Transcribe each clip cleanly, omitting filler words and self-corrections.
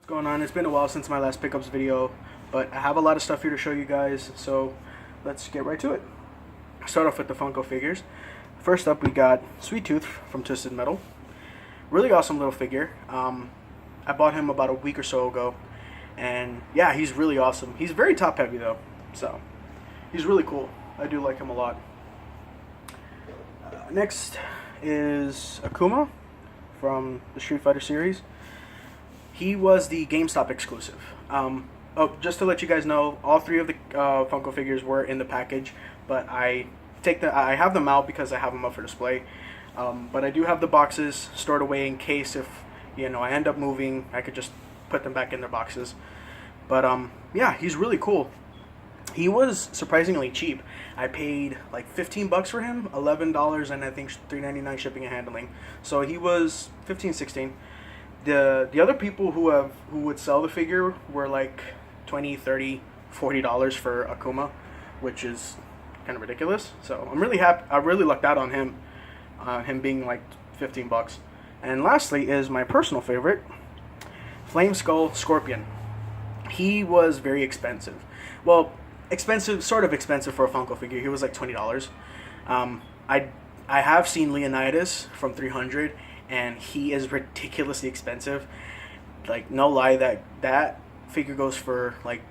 Going on? It's been a while since my last pickups video, but I have a lot of stuff here to show you guys, so let's get right to it. Start off with the Funko figures. First up, we got Sweet Tooth from Twisted Metal. Really awesome little figure. I bought him about a week or so ago, and yeah, he's really awesome. He's very top heavy though, so he's really cool. I do like him a lot. Next is Akuma from the Street Fighter series. He was the GameStop exclusive. Just to let you guys know, all three of the Funko figures were in the package, but I have them out because I have them up for display. But I do have the boxes stored away in case if I end up moving, I could just put them back in their boxes. But yeah, he's really cool. He was surprisingly cheap. I paid like $15 for him, $11, and I think $3.99 shipping and handling. So he was 15, 16. The other people who would sell the figure were like $20, $30, $40 for Akuma, which is kind of ridiculous. So I'm really happy. I really lucked out on him, him being like $15. And lastly is my personal favorite, Flame Skull Scorpion. He was very expensive. Well, sort of expensive for a Funko figure. He was like $20. I have seen Leonidas from 300. And he is ridiculously expensive. Like, no lie, that figure goes for like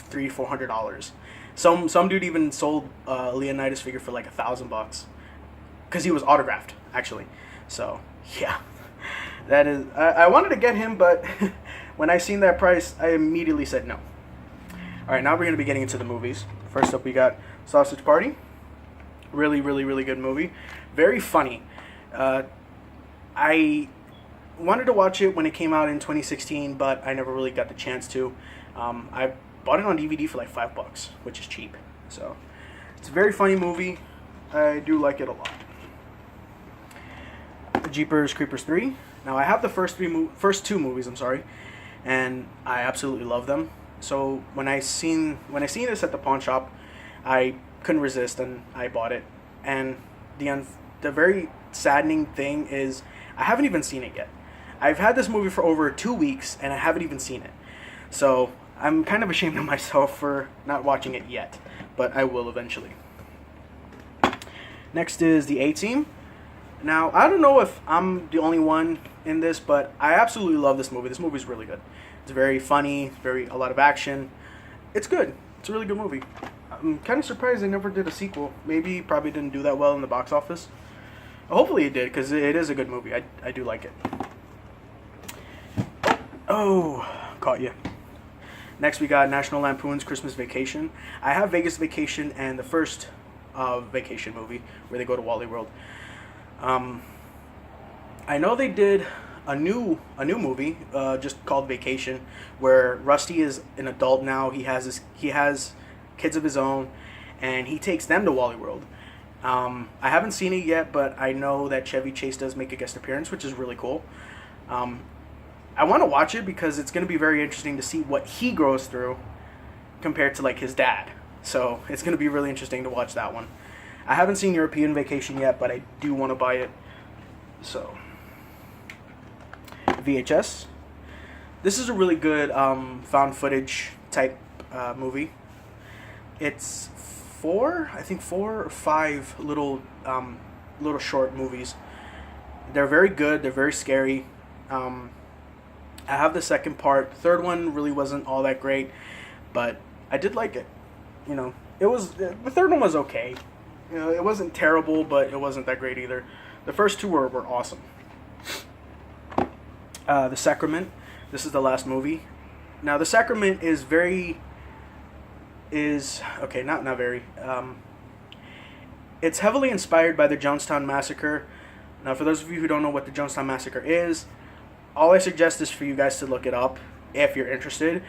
$300-400. Some dude even sold a Leonidas figure for like $1,000 because he was autographed actually. So yeah, that is. I wanted to get him, but when I seen that price, I immediately said no. All right, now we're gonna be getting into the movies. First up, we got Sausage Party. Really, really, really good movie. Very funny. I wanted to watch it when it came out in 2016, but I never really got the chance to. I bought it on DVD for like $5, which is cheap. So it's a very funny movie. I do like it a lot. Jeepers Creepers 3. Now I have the first two movies, and I absolutely love them. So when I seen this at the pawn shop, I couldn't resist and I bought it. And the very saddening thing is I haven't even seen it yet. I've had this movie for over 2 weeks and I haven't even seen it. So I'm kind of ashamed of myself for not watching it yet, but I will eventually. Next is the A-Team. Now, I don't know if I'm the only one in this, but I absolutely love this movie. This movie's really good. It's very funny, a lot of action. It's good. It's a really good movie. I'm kind of surprised they never did a sequel. Probably didn't do that well in the box office. Hopefully it did, because it is a good movie. I do like it. Oh, caught you. Next we got National Lampoon's Christmas Vacation. I have Vegas Vacation and the first Vacation movie where they go to Wally World. I know they did a new movie just called Vacation, where Rusty is an adult now. He has kids of his own, and he takes them to Wally World. I haven't seen it yet, but I know that Chevy Chase does make a guest appearance, which is really cool. I want to watch it because it's going to be very interesting to see what he grows through compared to like his dad. So it's going to be really interesting to watch that one. I haven't seen European Vacation yet, but I do want to buy it. So VHS. This is a really good found footage type movie. It's four or five little short movies. They're very good. They're very scary. I have the second part. The third one really wasn't all that great, but I did like it. The third one was okay. It wasn't terrible, but it wasn't that great either. The first two were awesome. The Sacrament. This is the last movie. Now, The Sacrament is not very. It's heavily inspired by the Jonestown Massacre. Now, for those of you who don't know what the Jonestown Massacre is, all I suggest is for you guys to look it up if you're interested.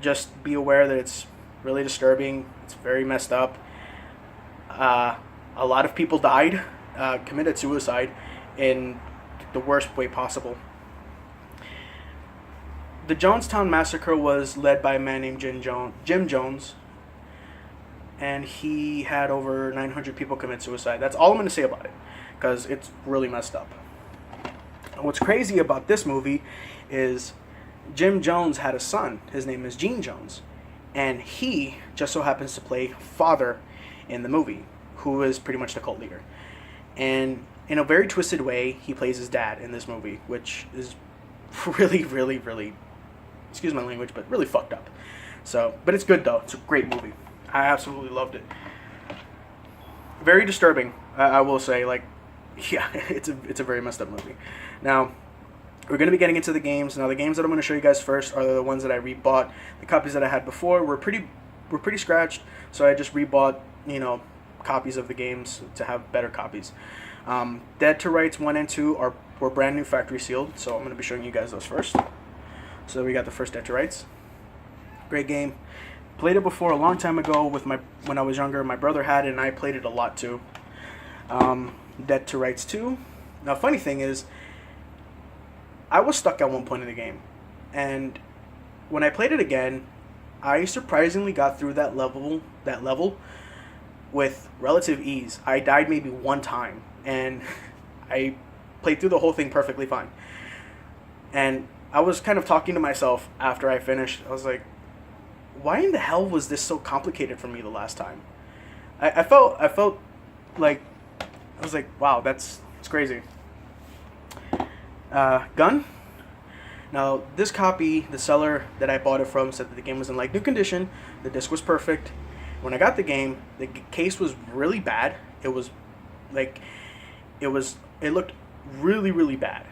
Just be aware that it's really disturbing. It's very messed up. A lot of people died, committed suicide in the worst way possible. The Jonestown Massacre was led by a man named Jim Jones, and he had over 900 people commit suicide. That's all I'm going to say about it, because it's really messed up. What's crazy about this movie is Jim Jones had a son. His name is Gene Jones. And he just so happens to play father in the movie, who is pretty much the cult leader. And in a very twisted way, he plays his dad in this movie, which is really, really, really, excuse my language, but really fucked up. So, but it's good though. It's a great movie. I absolutely loved it. Very disturbing, I will say. Like, yeah, it's a very messed up movie. Now, we're going to be getting into the games. Now, the games that I'm going to show you guys first are the ones that I rebought. The copies that I had before were pretty scratched, so I just rebought, copies of the games to have better copies. Dead to Rights 1 and 2 were brand new factory sealed, so I'm going to be showing you guys those first. So we got the first Dead to Rights. Great game. Played it before a long time ago when I was younger. My brother had it, and I played it a lot too. Dead to Rights 2. Now, funny thing is, I was stuck at one point in the game, and when I played it again, I surprisingly got through that level with relative ease. I died maybe one time, and I played through the whole thing perfectly fine. And I was kind of talking to myself after I finished. I was like, why in the hell was this so complicated for me the last time? I felt like, I was like, wow, it's crazy. Gun. Now, this copy, the seller that I bought it from said that the game was in like new condition. The disc was perfect. When I got the game, the case was really bad. It was like, it looked really, really bad.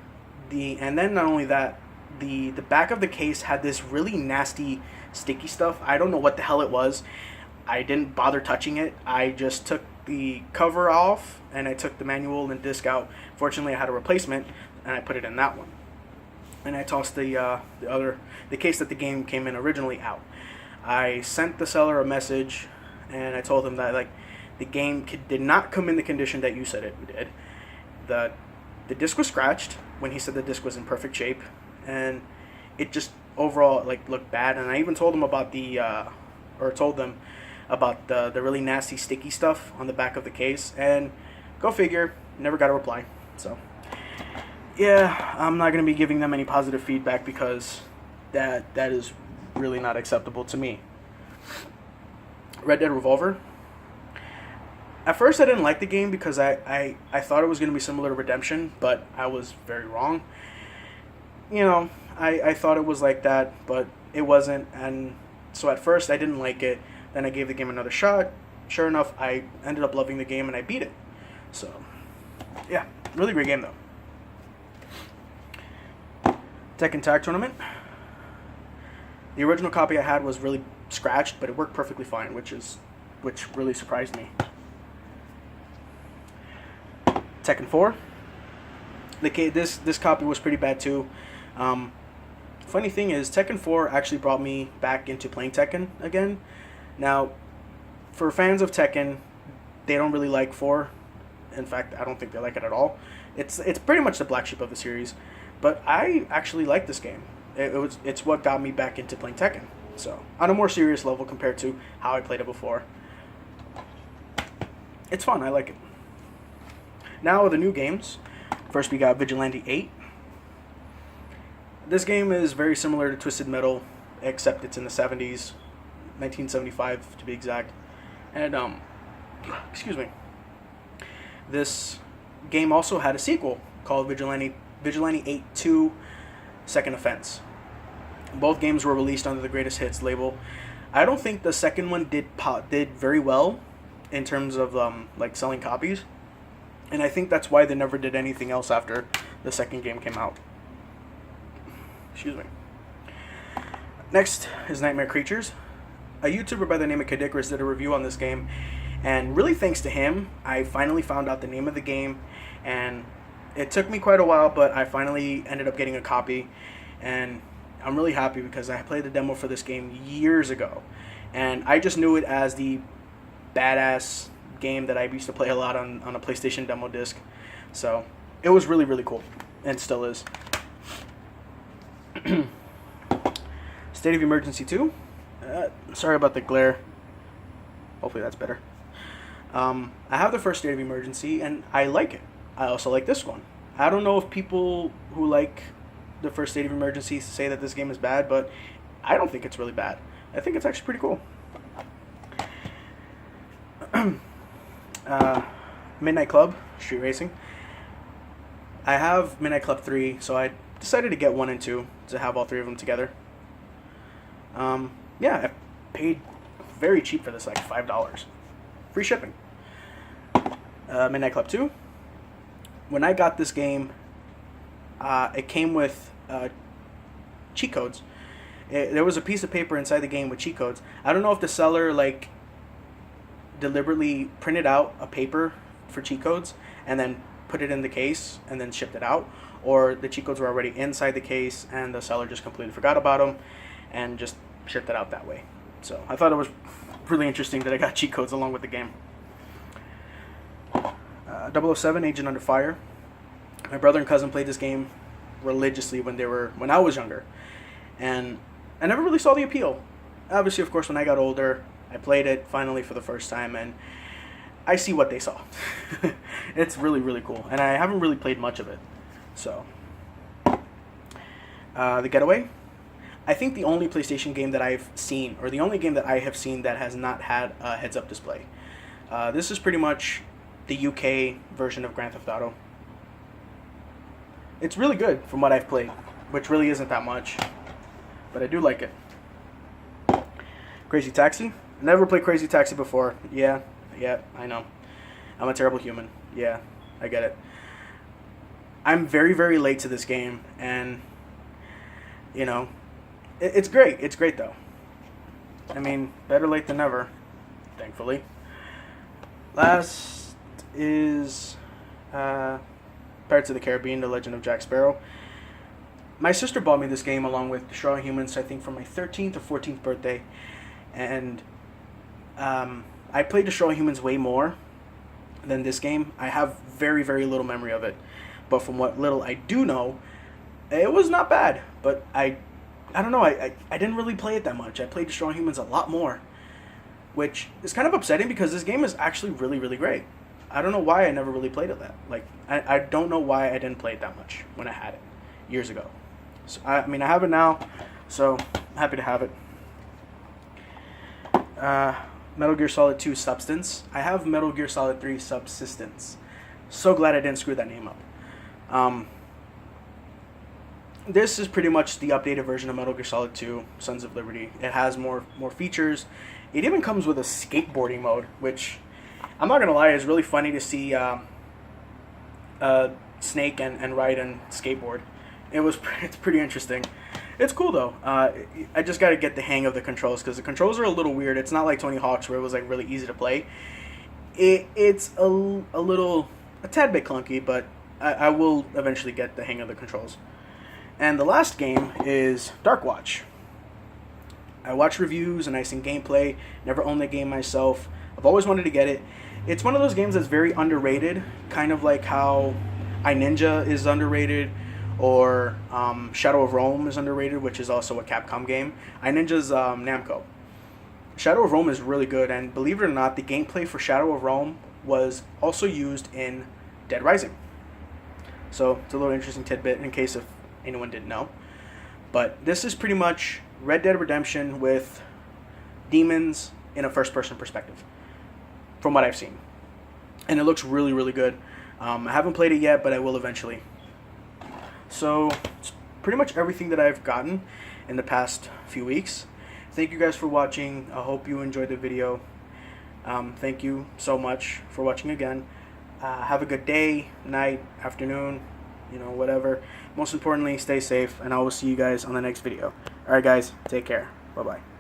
And then not only that, the back of the case had this really nasty sticky stuff. I don't know what the hell it was. I didn't bother touching it. I just took the cover off and I took the manual and disc out. Fortunately, I had a replacement and I put it in that one. And I tossed the case that the game came in originally out. I sent the seller a message and I told him that like the game did not come in the condition that you said it did. The disc was scratched when he said the disc was in perfect shape, and it just overall like looked bad. And I even told him about the really nasty sticky stuff on the back of the case, and go figure, never got a reply. So yeah, I'm not going to be giving them any positive feedback because that is really not acceptable to me. Red Dead Revolver. At first I didn't like the game because I thought it was going to be similar to Redemption, but I was very wrong. I thought it was like that, but it wasn't, and so at first I didn't like it. Then I gave the game another shot. Sure enough, I ended up loving the game and I beat it. So, yeah, really great game though. Tekken Tag Tournament. The original copy I had was really scratched, but it worked perfectly fine, which really surprised me. Tekken 4. This copy was pretty bad too. Funny thing is, Tekken 4 actually brought me back into playing Tekken again. Now, for fans of Tekken, they don't really like 4. In fact, I don't think they like it at all. It's pretty much the black sheep of the series. But I actually like this game. It's what got me back into playing Tekken. So, on a more serious level compared to how I played it before. It's fun, I like it. Now, the new games. First, we got Vigilante 8. This game is very similar to Twisted Metal, except it's in the 70s, 1975 to be exact. And, excuse me. This game also had a sequel called Vigilante 8 2 Second Offense. Both games were released under the Greatest Hits label. I don't think the second one did very well in terms of like selling copies, and I think that's why they never did anything else after the second game came out. Excuse me. Next is Nightmare Creatures. A YouTuber by the name of Kadikarus did a review on this game, and really thanks to him, I finally found out the name of the game, and it took me quite a while, but I finally ended up getting a copy, and I'm really happy because I played the demo for this game years ago, and I just knew it as the badass game that I used to play a lot on a PlayStation demo disc. So it was really, really cool, and still is. State of Emergency 2. Sorry about the glare. Hopefully that's better. I have the first State of Emergency, and I like it. I also like this one. I don't know if people who like the first State of Emergency say that this game is bad, but I don't think it's really bad. I think it's actually pretty cool. Midnight Club, Street Racing. I have Midnight Club 3, so I decided to get 1 and 2 to have all 3 of them together. Yeah, I paid very cheap for this, like $5. Free shipping. Midnight Club 2. When I got this game, it came with cheat codes. There was a piece of paper inside the game with cheat codes. I don't know if the seller like deliberately printed out a paper for cheat codes and then put it in the case and then shipped it out, or the cheat codes were already inside the case and the seller just completely forgot about them and just shipped it out that way. So I thought it was really interesting that I got cheat codes along with the game. 007 Agent Under Fire. My brother and cousin played this game religiously when I was younger, and I never really saw the appeal. Obviously, of course, when I got older, I played it finally for the first time, and I see what they saw. It's really, really cool, and I haven't really played much of it. So, The Getaway. I think the only PlayStation game that I've seen, or the only game that I have seen that has not had a heads-up display. This is pretty much the UK version of Grand Theft Auto. It's really good from what I've played, which really isn't that much, but I do like it. Crazy Taxi. Never played Crazy Taxi before. Yeah, I know. I'm a terrible human. Yeah, I get it. I'm very, very late to this game, and, you know, it's great. It's great, though. I mean, better late than never, thankfully. Last is Pirates of the Caribbean, The Legend of Jack Sparrow. My sister bought me this game along with Destroy All Humans, I think, for my 13th or 14th birthday. And I played Destroy All Humans way more than this game. I have very, very little memory of it. But from what little I do know, it was not bad. But I don't know, I didn't really play it that much. I played Destroy All Humans a lot more, which is kind of upsetting because this game is actually really, really great. I don't know why I never really played it that. Like, I don't know why I didn't play it that much when I had it years ago. So, I mean, I have it now, so I'm happy to have it. Metal Gear Solid 2 Substance. I have Metal Gear Solid 3 Subsistence. So glad I didn't screw that name up. This is pretty much the updated version of Metal Gear Solid 2 Sons of Liberty. It has more features. It even comes with a skateboarding mode, which, I'm not going to lie, is really funny to see Snake and Raiden skateboard. It's pretty interesting. It's cool, though. I just got to get the hang of the controls, because the controls are a little weird. It's not like Tony Hawk's, where it was like really easy to play. It's a tad bit clunky, but I will eventually get the hang of the controls. And the last game is Dark Watch. I watch reviews and I seen gameplay. Never owned the game myself. I've always wanted to get it. It's one of those games that's very underrated, kind of like how iNinja is underrated, or Shadow of Rome is underrated, which is also a Capcom game. iNinja's Namco. Shadow of Rome is really good, and believe it or not, the gameplay for Shadow of Rome was also used in Dead Rising. So it's a little interesting tidbit in case if anyone didn't know. But this is pretty much Red Dead Redemption with demons in a first-person perspective, from what I've seen. And it looks really, really good. I haven't played it yet, but I will eventually. So it's pretty much everything that I've gotten in the past few weeks. Thank you guys for watching. I hope you enjoyed the video. Thank you so much for watching again. Have a good day, night, afternoon, whatever. Most importantly, stay safe, and I will see you guys on the next video. Alright guys, take care. Bye-bye.